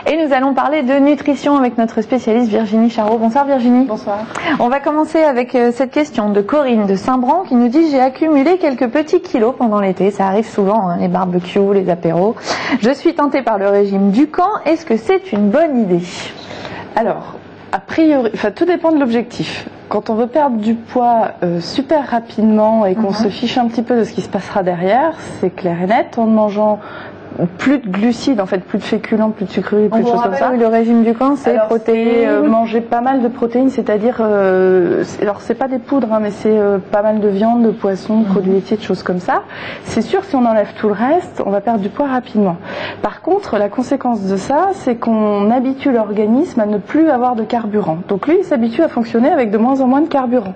Et nous allons parler de nutrition avec notre spécialiste Virginie Charot. Bonsoir Virginie. Bonsoir. On va commencer avec cette question de Corinne de Saint-Bran qui nous dit: j'ai accumulé quelques petits kilos pendant l'été, ça arrive souvent, hein, les barbecues, les apéros. Je suis tentée par le régime Dukan, est-ce que c'est une bonne idée? Alors, a priori, tout dépend de l'objectif. Quand on veut perdre du poids super rapidement et qu'on se fiche un petit peu de ce qui se passera derrière, c'est clair et net, en mangeant plus de glucides, en fait, plus de féculents, plus de sucreries, plus de choses comme ça. Le régime Dukan, c'est protéines. Manger pas mal de protéines, c'est-à-dire, alors c'est pas des poudres, hein, mais c'est pas mal de viande, de poisson, de produits laitiers, de choses comme ça. C'est sûr, si on enlève tout le reste, on va perdre du poids rapidement. Par contre, la conséquence de ça, c'est qu'on habitue l'organisme à ne plus avoir de carburant. Donc lui, il s'habitue à fonctionner avec de moins en moins de carburant.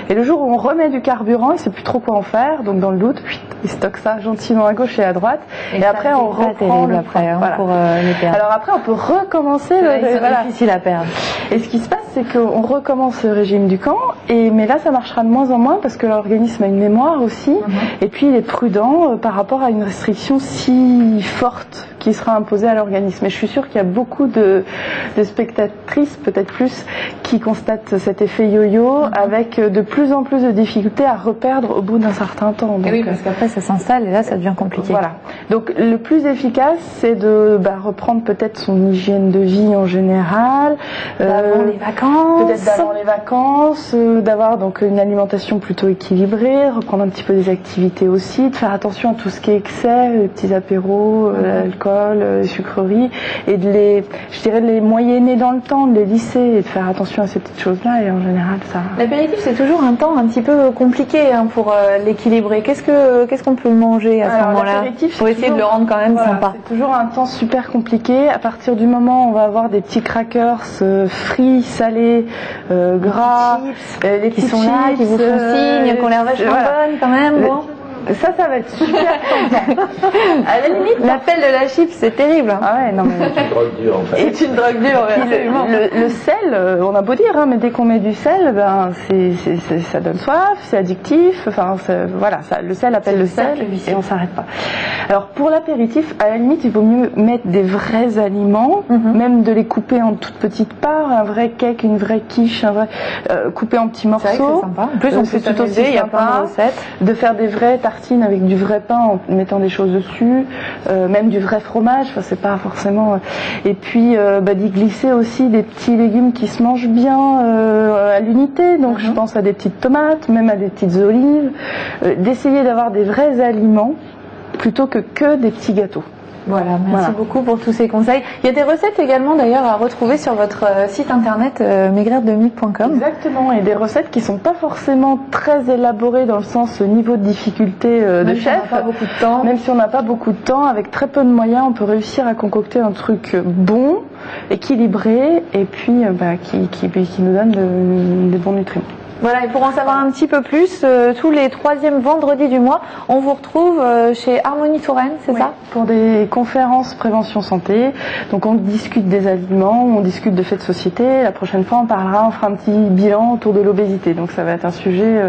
Et le jour où on remet du carburant, il sait plus trop quoi en faire. Donc dans le doute, il stocke ça gentiment à gauche et à droite. Et après, on reprend le après, hein, voilà. Pour les perdre. Alors après, on peut recommencer. C'est difficile à perdre. Et ce qui se passe, c'est qu'on recommence le régime Dukan, mais là, ça marchera de moins en moins parce que l'organisme a une mémoire aussi. Et puis, il est prudent par rapport à une restriction si forte qui sera imposée à l'organisme. Et je suis sûre qu'il y a beaucoup de spectatrices, peut-être plus, qui constatent cet effet yo-yo avec de plus en plus de difficultés à reperdre au bout d'un certain temps. Donc, oui, parce qu'après, ça s'installe et là, ça devient compliqué. Voilà. Donc, le plus efficace, c'est de reprendre peut-être son hygiène de vie en général. Avant les vacances. Peut-être d'avant les vacances, d'avoir donc une alimentation plutôt équilibrée, reprendre un petit peu des activités aussi, de faire attention à tout ce qui est excès, les petits apéros, l'alcool, les sucreries, et de les moyenner dans le temps, de les lisser et de faire attention à ces petites choses-là, et en général, ça... L'apéritif, c'est toujours un temps un petit peu compliqué, hein, pour l'équilibrer. Qu'est-ce qu'on peut manger à ce moment-là pour essayer de le rendre quand même sympa? C'est toujours un temps super compliqué. À partir du moment où on va avoir des petits crackers frits, salés, gras, les qui sont là, qui vous font signe, qui ont l'air vachement bonnes quand même. Bon. Ça va être super tentant. À la limite, l'appel de la chips, c'est terrible. Ah ouais, non mais... C'est une drogue dure en fait. C'est une drogue dure, le sel, on a beau dire, hein, mais dès qu'on met du sel, ça donne soif, c'est addictif, voilà, le sel appelle le sel et on s'arrête pas. Alors pour l'apéritif, à la limite, il vaut mieux mettre des vrais aliments, même de les couper en toutes petites parts, un vrai cake, une vraie quiche, couper en petits morceaux. C'est vrai que c'est sympa. En plus, on peut tout aussi, il y a plein de recettes. De faire des vraies tartines avec du vrai pain en mettant des choses dessus, même du vrai fromage, c'est pas forcément... Et puis d'y glisser aussi des petits légumes qui se mangent bien à l'unité, donc je pense à des petites tomates, même à des petites olives, d'essayer d'avoir des vrais aliments plutôt que des petits gâteaux. Voilà, merci beaucoup pour tous ces conseils. Il y a des recettes également d'ailleurs à retrouver sur votre site internet maigrir2000.com. Exactement, et des recettes qui sont pas forcément très élaborées dans le sens niveau de difficulté de chef. Si on n'a pas beaucoup de temps. Même si on n'a pas beaucoup de temps, avec très peu de moyens, on peut réussir à concocter un truc bon, équilibré, et puis qui nous donne des bons nutriments. Voilà, et pour en savoir un petit peu plus, tous les 3e vendredis du mois, on vous retrouve chez Harmonie Touraine, c'est ça? Pour des conférences prévention santé. Donc on discute des aliments, on discute de faits de société. La prochaine fois, on fera un petit bilan autour de l'obésité. Donc ça va être un sujet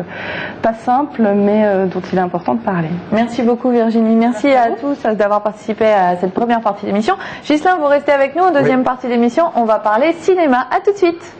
pas simple, mais dont il est important de parler. Merci beaucoup Virginie. Merci à tous d'avoir participé à cette première partie d'émission. Ghislain, vous restez avec nous en deuxième partie d'émission. On va parler cinéma. À tout de suite.